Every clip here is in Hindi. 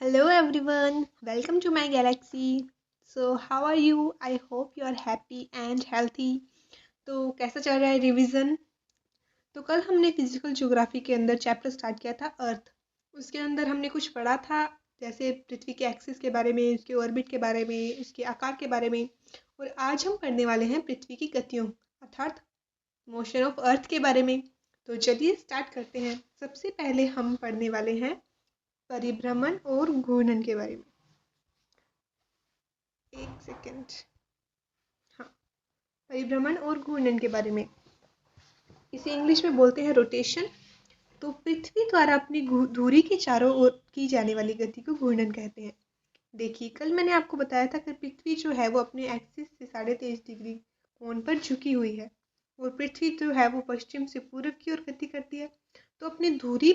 Hello everyone, welcome to my galaxy. So how are you? I hope you are happy and healthy. तो कैसा चल रहा है रिवीजन? तो कल हमने फिजिकल ज्योग्राफी के अंदर चैप्टर स्टार्ट किया था अर्थ। उसके अंदर हमने कुछ पढ़ा था, जैसे पृथ्वी के एक्सिस के बारे में, उसके ऑर्बिट के बारे में, उसके आकार के बारे में। और आज हम पढ़ने वाले हैं पृथ्वी की गतियों अर्थात मोशन ऑफ अर्थ के बारे में। तो चलिए स्टार्ट करते हैं। सबसे पहले हम पढ़ने वाले हैं परिभ्रमण और घूर्णन के बारे में। एक सेकेंड। हाँ, परिभ्रमण और घूर्णन के बारे में। इसे इंग्लिश में बोलते हैं रोटेशन। तो पृथ्वी द्वारा अपनी धुरी के चारों ओर की जाने वाली गति को घूर्णन कहते हैं। देखिए, कल मैंने आपको बताया था कि पृथ्वी जो है वो अपने एक्सिस से 23.5 डिग्री कोण पर झुकी हुई है और पृथ्वी जो है वो पश्चिम से पूर्व की ओर गति करती है। तो अपने धुरी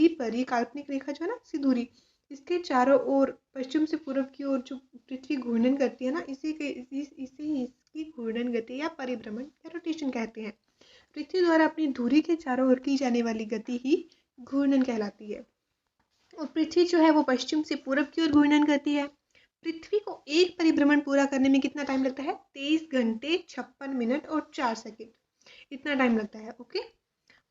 पर ये काल्पनिक रेखा जो है ना, सी धुरी, इसके चारों ओर पश्चिम से पूर्व की ओर जो पृथ्वी घूर्णन करती है ना, इसे इसकी घूर्णन गति या परिभ्रमण या रोटेशन कहते हैं। पृथ्वी द्वारा अपनी धुरी के चारों ओर की जाने वाली गति ही घूर्णन कहलाती है। और पृथ्वी जो है वो पश्चिम से पूर्व की ओर घूर्णन करती है। पृथ्वी को एक परिभ्रमण पूरा करने में कितना टाइम लगता है? 23 घंटे 56 मिनट और 4 सेकेंड। इतना टाइम लगता है। ओके,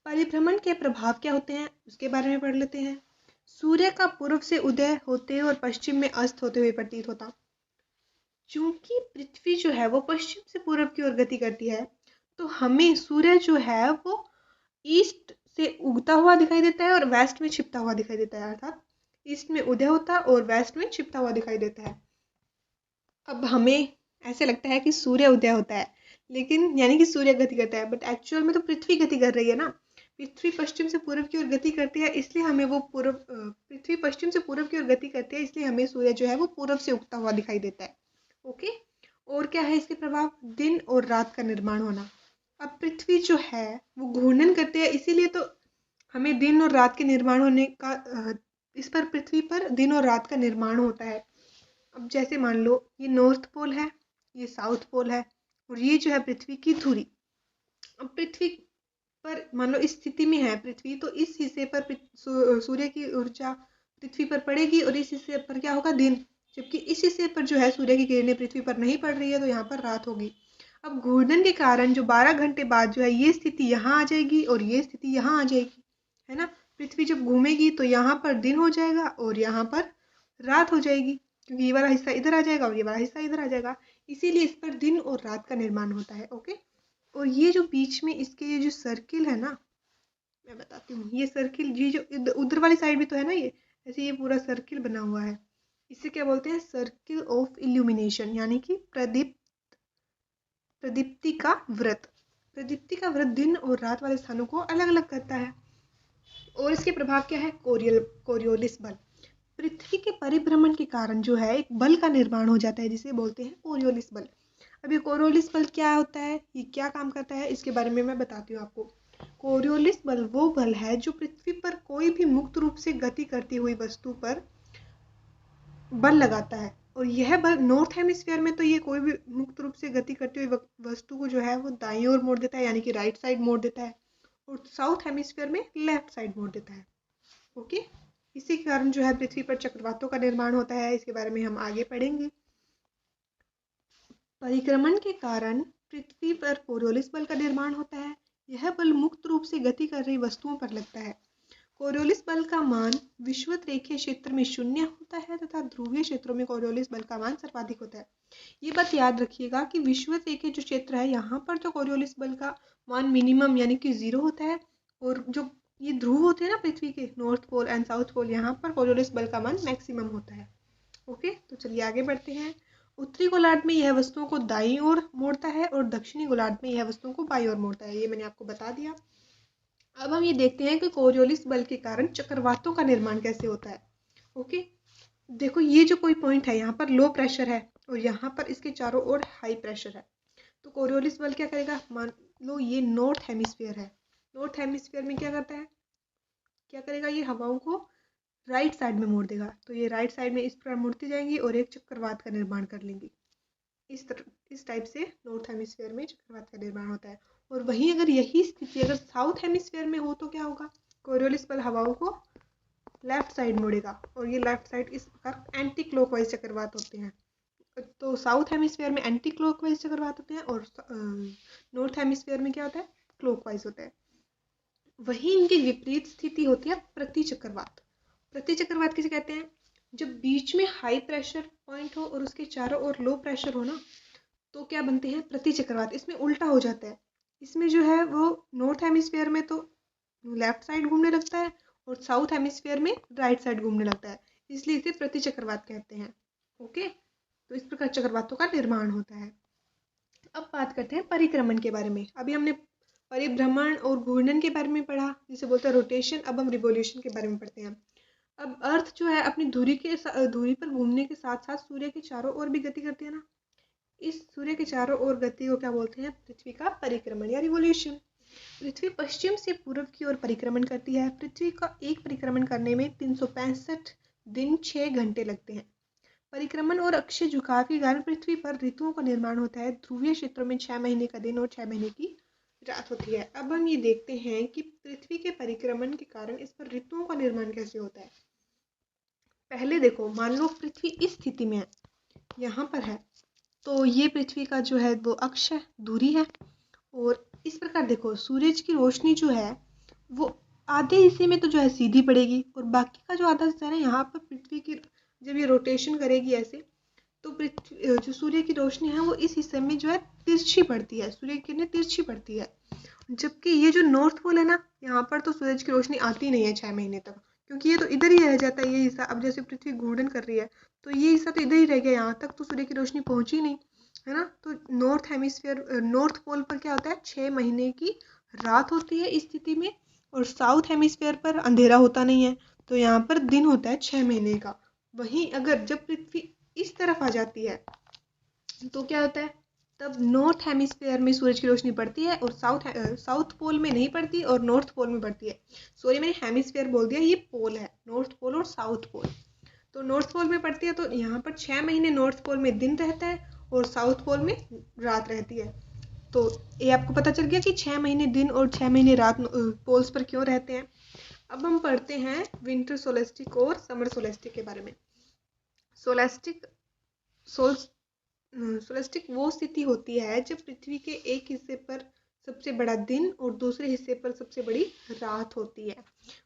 परिभ्रमण के प्रभाव क्या होते हैं उसके बारे में पढ़ लेते हैं। सूर्य का पूर्व से उदय होते और पश्चिम में अस्त होते हुए प्रतीत होता। चूंकि पृथ्वी जो है वो पश्चिम से पूर्व की ओर गति करती है, तो हमें सूर्य जो है वो ईस्ट से उगता हुआ दिखाई देता है और वेस्ट में छिपता हुआ दिखाई देता है। अर्थात ईस्ट में उदय होता है और वेस्ट में छिपता हुआ दिखाई देता है। अब हमें ऐसे लगता है कि सूर्य उदय होता है, लेकिन यानी कि सूर्य गति करता है, बट एक्चुअल में तो पृथ्वी गति कर रही है ना। पृथ्वी पश्चिम से पूर्व की ओर गति करती है, इसलिए हमें वो पृथ्वी पश्चिम से पूर्व की ओर गति करती है, इसलिए हमें सूर्य जो है वो पूर्व से उगता हुआ दिखाई देता है। ओके, और क्या है इसके प्रभाव? दिन और रात का निर्माण होना। अब पृथ्वी जो है वो घूर्णन करते हैं, इसीलिए तो हमें दिन और रात के निर्माण होने का इस पर पृथ्वी पर दिन और रात का निर्माण होता है। अब जैसे मान लो ये नॉर्थ पोल है, ये साउथ पोल है, और ये जो है पृथ्वी की धुरी। अब पृथ्वी पर मान लो इस स्थिति में है पृथ्वी, तो इस हिस्से पर सूर्य की ऊर्जा पृथ्वी पर पड़ेगी और इस हिस्से पर क्या होगा? दिन। जबकि इस हिस्से पर जो है सूर्य की किरणें पृथ्वी पर नहीं पड़ रही है, तो यहाँ पर रात होगी। अब घूर्णन के कारण जो 12 घंटे बाद जो है ये स्थिति यहाँ आ जाएगी और ये स्थिति यहाँ आ जाएगी, है ना। पृथ्वी जब घूमेगी तो यहाँ पर दिन हो जाएगा और यहाँ पर रात हो जाएगी, क्योंकि ये वाला हिस्सा इधर आ जाएगा और ये वाला हिस्सा इधर आ जाएगा। इसीलिए इस पर दिन और रात का निर्माण होता है। ओके, और ये जो बीच में इसके ये जो सर्किल है ना, मैं बताती हूँ। ये सर्किल, ये जो उधर वाली साइड भी तो है ना, ये ऐसे ये पूरा सर्किल बना हुआ है। इसे क्या बोलते हैं? सर्किल ऑफ इल्यूमिनेशन, यानी कि प्रदीप्ति का व्रत। प्रदीप्ति का व्रत दिन और रात वाले स्थानों को अलग अलग करता है। और इसके प्रभाव क्या है? कोरियोलिस बल। पृथ्वी के परिभ्रमण के कारण जो है एक बल का निर्माण हो जाता है, जिसे बोलते हैं कोरियोलिस बल। अब ये कोरियोलिस बल क्या होता है, ये क्या काम करता है, इसके बारे में मैं बताती हूँ आपको। कोरियोलिस बल वो बल है जो पृथ्वी पर कोई भी मुक्त रूप से गति करती हुई वस्तु पर बल लगाता है। और यह बल नॉर्थ हेमिस्फीयर में तो ये कोई भी मुक्त रूप से गति करती हुई वस्तु को जो है वो दाईं ओर मोड़ देता है, यानी कि राइट साइड मोड़ देता है, और साउथ हेमिस्फीयर में लेफ्ट साइड मोड़ देता है। ओके, इसी के कारण जो है पृथ्वी पर चक्रवातों का निर्माण होता है। इसके बारे में हम आगे पढ़ेंगे। परिक्रमण के कारण पृथ्वी पर कोरियोलिस बल का निर्माण होता है। यह बल मुक्त रूप से गति कर रही वस्तुओं पर लगता है। कोरियोलिस बल का मान विषुवत रेखीय क्षेत्र में 0 होता है तथा ध्रुवीय क्षेत्रों में कोरियोलिस बल का मान सर्वाधिक होता है। ये बात याद रखिएगा कि विषुवत रेखीय जो क्षेत्र है, यहाँ पर तो कोरियोलिस बल का मान मिनिमम यानी कि 0 होता है, और जो ये ध्रुव होते हैं ना पृथ्वी के, north pole and south pole, यहाँ पर कोरियोलिस बल का मान मैक्सिमम होता है। ओके, तो चलिए आगे बढ़ते हैं। उत्तरी गोलार्ध में यह वस्तुओं को दाईं ओर मोड़ता है और दक्षिणी गोलार्ध में यह वस्तुओं को बाईं ओर मोड़ता है। ये मैंने आपको बता दिया। अब हम ये देखते हैं कि कोरियोलिस बल के कारण चक्रवातों का निर्माण कैसे होता है। ओके, देखो ये जो कोई पॉइंट है, यहाँ पर लो प्रेशर है और यहाँ पर इसके चारों ओर हाई प्रेशर है। तो कोरियोलिस बल क्या करेगा? मान लो ये नॉर्थ हेमिस्फीयर है। नॉर्थ हेमिस्फीयर में क्या करता है, क्या करेगा? ये हवाओं को राइट साइड में मोड़ देगा। तो ये राइट साइड में इस प्रकार मुड़ती जाएंगी और एक चक्रवात का निर्माण कर लेंगी। इस टाइप से नॉर्थ हेमिस्फीयर में चक्रवात का निर्माण होता है। और वहीं अगर यही स्थिति अगर साउथ हेमिस्फीयर में हो तो क्या होगा? कोरियोलिस बल हवाओं को लेफ्ट साइड मुड़ेगा और ये लेफ्ट साइड इस प्रकार एंटी क्लॉकवाइज चक्रवात होते हैं। तो साउथ हेमिस्फीयर में एंटी क्लॉकवाइज चक्रवात होते हैं और नॉर्थ हेमिस्फीयर में क्या होता है, क्लॉकवाइज होता है। वहीं इनकी विपरीत स्थिति होती है प्रति चक्रवात। प्रति चक्रवात किसे कहते हैं, जब बीच में हाई प्रेशर पॉइंट हो और उसके चारों ओर लो प्रेशर हो ना, तो क्या बनते हैं, प्रति चक्रवात। इसमें उल्टा हो जाता है, इसमें जो है वो नॉर्थ हेमिस्फीयर में तो लेफ्ट साइड घूमने लगता है और साउथ हेमिस्फीयर में राइट साइड घूमने लगता है, इसलिए इसे प्रति चक्रवात कहते हैं। ओके, तो इस प्रकार चक्रवातों का निर्माण होता है। अब बात करते हैं परिक्रमण के बारे में। अभी हमने परिभ्रमण और घूर्णन के बारे में पढ़ा, जिसे बोलते हैं रोटेशन। अब हम रिवोल्यूशन के बारे में पढ़ते हैं। अब अर्थ जो है अपनी धुरी पर घूमने के साथ साथ सूर्य के चारों ओर भी गति करती है ना, इस सूर्य के चारों ओर गति को क्या बोलते हैं, पृथ्वी का परिक्रमण या रिवोल्यूशन। पृथ्वी पश्चिम से पूर्व की ओर परिक्रमण करती है। पृथ्वी का एक परिक्रमण करने में 365 दिन 6 घंटे लगते हैं। परिक्रमण और अक्षीय झुकाव के कारण पृथ्वी पर ऋतुओं का निर्माण होता है। ध्रुवीय क्षेत्रों में 6 महीने का दिन और 6 महीने की रात होती है। अब हम ये देखते हैं कि पृथ्वी के परिक्रमण के कारण इस पर ऋतुओं का निर्माण कैसे होता है। पहले देखो, मान लो पृथ्वी इस स्थिति में है, यहाँ पर है, तो ये पृथ्वी का जो है वो अक्ष है, दूरी है। और इस प्रकार देखो, सूरज की रोशनी जो है वो आधे हिस्से में तो जो है सीधी पड़ेगी और बाकी का जो आधा हिस्सा है ना, यहाँ पर पृथ्वी की जब ये रोटेशन करेगी ऐसे, तो पृथ्वी जो सूर्य की रोशनी है वो इस हिस्से में जो है तिरछी पड़ती है, सूर्य की किरणें तिरछी पड़ती है। जबकि ये जो नॉर्थ पोल है ना, यहाँ पर तो सूरज की रोशनी आती नहीं है 6 महीने तक, क्योंकि ये तो इधर ही रह जाता है ये हिस्सा। अब जैसे पृथ्वी घूर्णन कर रही है तो ये हिस्सा तो इधर ही रह गया, यहाँ तक तो सूर्य की रोशनी पहुंची नहीं, है ना। तो नॉर्थ हेमिस्फीयर, नॉर्थ पोल पर क्या होता है, 6 महीने की रात होती है इस स्थिति में, और साउथ हेमिस्फीयर पर अंधेरा होता नहीं है, तो यहाँ पर दिन होता है 6 महीने का। वहीं अगर जब पृथ्वी इस तरफ आ जाती है तो क्या होता है, तब नॉर्थ हेमिस्फीयर में सूरज की रोशनी पड़ती है और साउथ पोल में नहीं पड़ती और नॉर्थ पोल में पड़ती है। सॉरी, मैंने हेमिस्फीयर बोल दिया, ये पोल है, नॉर्थ पोल और साउथ पोल। तो नॉर्थ पोल में पड़ती है तो यहाँ पर 6 महीने नॉर्थ पोल में दिन रहता है और साउथ पोल में रात रहती है। तो ये आपको पता चल गया कि 6 महीने दिन और 6 महीने रात पोल्स पर क्यों रहते हैं। अब हम पढ़ते हैं विंटर सोलेस्टिक और समर सोलेस्टिक के बारे में। सोलेस्टिक वो स्थिति होती है जब पृथ्वी के एक हिस्से पर सबसे बड़ा दिन और दूसरे हिस्से पर सबसे बड़ी रात होती है।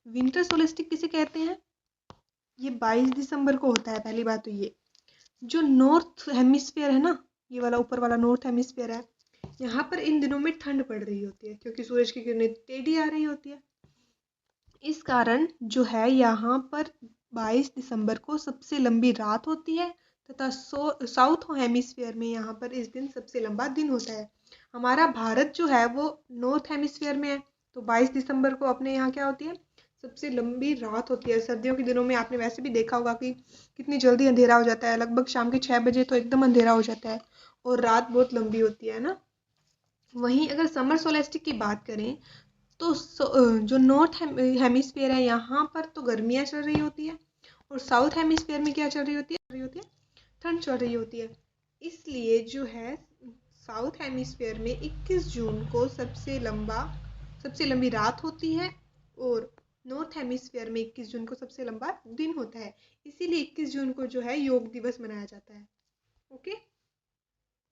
विंटर सोलेस्टिक किसे कहते हैं, ये 22 दिसंबर को होता है। पहली बात तो ये जो नॉर्थ हेमिस्फीयर है ना, ये वाला ऊपर वाला नॉर्थ हेमिस्फीयर है, यहाँ पर इन दिनों में ठंड पड़ रही होती है क्योंकि सूरज की किरणें टेढ़ी आ रही होती है। इस कारण जो है यहाँ पर 22 दिसंबर को सबसे लंबी रात होती है तथा साउथ हेमिस्फीयर में यहाँ पर इस दिन सबसे लंबा दिन होता है। हमारा भारत जो है वो नॉर्थ हेमिस्फीयर में है, तो 22 दिसंबर को अपने यहाँ क्या होती है, सबसे लंबी रात होती है। सर्दियों के दिनों में आपने वैसे भी देखा होगा कि कितनी जल्दी अंधेरा हो जाता है, लगभग शाम के 6 बजे तो एकदम अंधेरा हो जाता है और रात बहुत लंबी होती है ना। वहीं अगर समर सोलेस्टिक की बात करें तो जो नॉर्थ हेमिस्फीयर है यहाँ पर तो गर्मियाँ चल रही होती है और साउथ हेमिस्फीयर में क्या चल रही होती है, ठंड चल रही होती है। इसलिए जो है साउथ हेमिस्फीयर में 21 जून को सबसे लंबी रात होती है और नॉर्थ हेमिस्फीयर में 21 जून को सबसे लंबा दिन होता है। इसीलिए 21 जून को जो है योग दिवस मनाया जाता है। ओके,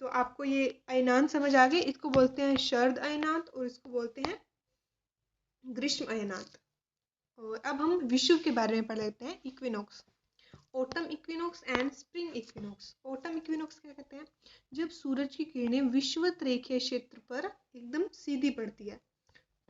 तो आपको ये अयनांत समझ आ गए। इसको बोलते हैं शरद अयनांत और इसको बोलते हैं ग्रीष्म अयनांत। और अब हम विषुव के बारे में पढ़ लेते हैं, equinox, autumn equinox and spring equinox. Autumn equinox क्या कहते हैं, जब सूरज की किरणें विषुवत रेखीय क्षेत्र पर एकदम सीधी पड़ती है,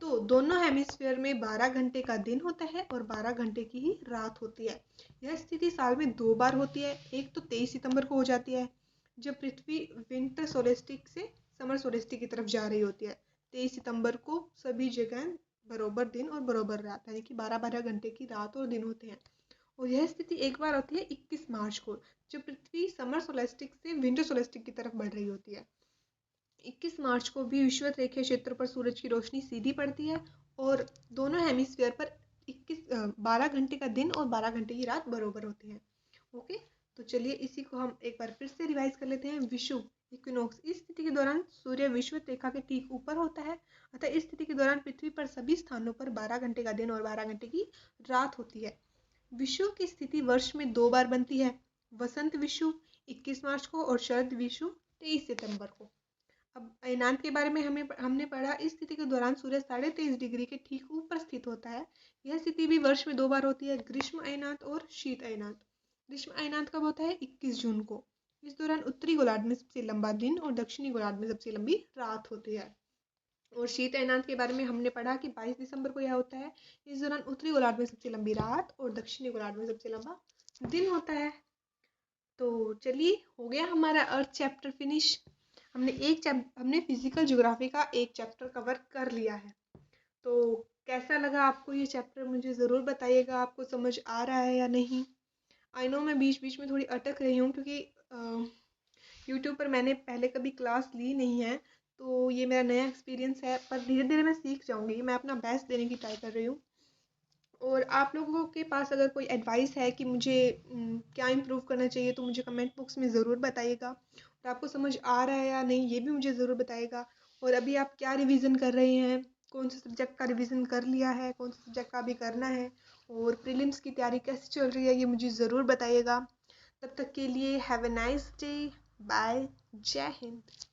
तो दोनों हेमिस्फीयर में 12 घंटे का दिन होता है और 12 घंटे की ही रात होती है। यह स्थिति साल में 2 बार होती है। एक तो 23 सितंबर को हो जाती है जब पृथ्वी विंटर सोलेस्टिक से समर सोलेस्टिक की तरफ जा रही होती है। 23 सितंबर को सभी जगह बरोबर दिन और बरोबर रात, यानी कि 12-12 घंटे की रात और दिन होते हैं। और यह स्थिति एक बार होती है 21 मार्च को, जब पृथ्वी समर सोलेस्टिक से विंटर सोलेस्टिक की तरफ बढ़ रही होती है। 21 मार्च को भी विषुवत रेखीय क्षेत्र पर सूरज की रोशनी सीधी पड़ती है और दोनों हेमिस्फीयर पर 12 घंटे का दिन और 12 घंटे की रात बरोबर होती है। ओके, तो चलिए इसी को हम एक बार फिर से रिवाइज कर लेते हैं। विषुव इक्विनॉक्स, इस स्थिति के दौरान सूर्य विषुवत रेखा के ठीक ऊपर होता है, अतः इस स्थिति के दौरान पृथ्वी पर सभी स्थानों पर 12 घंटे का दिन और 12 घंटे की रात होती है। विषुव की स्थिति वर्ष में 2 बार बनती है, वसंत विषुव 21 मार्च को और शरद विषुव 23 सितंबर को। अब अयनांत के बारे में हमने पढ़ा, इस स्थिति के दौरान सूर्य 23.5 डिग्री के ठीक ऊपर स्थित होता है। यह स्थिति भी वर्ष में 2 बार होती है, ग्रीष्म अयनांत और शीत अयनांत। ग्रीष्म अयनांत कब होता है? 21 जून को। इस दौरान उत्तरी गोलार्ध में सबसे लंबा दिन और दक्षिणी गोलार्ध में सबसे लंबी रात होती है। और शीत अयनांत के बारे में हमने पढ़ा कि 22 दिसंबर को यह होता है। इस दौरान उत्तरी गोलार्ध में सबसे लंबी रात और दक्षिणी गोलार्ध में सबसे लंबा दिन होता है। तो चलिए, हो गया हमारा अर्थ चैप्टर फिनिश। हमने फिजिकल ज्योग्राफी का एक चैप्टर कवर कर लिया है। तो कैसा लगा आपको ये चैप्टर, मुझे ज़रूर बताइएगा। आपको समझ आ रहा है या नहीं? आई नो मैं बीच बीच में थोड़ी अटक रही हूँ, क्योंकि यूट्यूब पर मैंने पहले कभी क्लास ली नहीं है, तो ये मेरा नया एक्सपीरियंस है। पर धीरे धीरे मैं सीख जाऊँगी। मैं अपना बेस्ट देने की ट्राई कर रही हूँ। और आप लोगों के पास अगर कोई एडवाइस है कि मुझे क्या इम्प्रूव करना चाहिए, तो मुझे कमेंट बॉक्स में ज़रूर बताइएगा। और आपको समझ आ रहा है या नहीं, ये भी मुझे ज़रूर बताइएगा। और अभी आप क्या रिवीजन कर रहे हैं, कौन से सब्जेक्ट का रिवीजन कर लिया है, कौन से सब्जेक्ट का अभी करना है, और प्रीलिम्स की तैयारी कैसे चल रही है, ये मुझे ज़रूर बताइएगा। तब तक के लिए have a nice day. Bye. जय हिंद।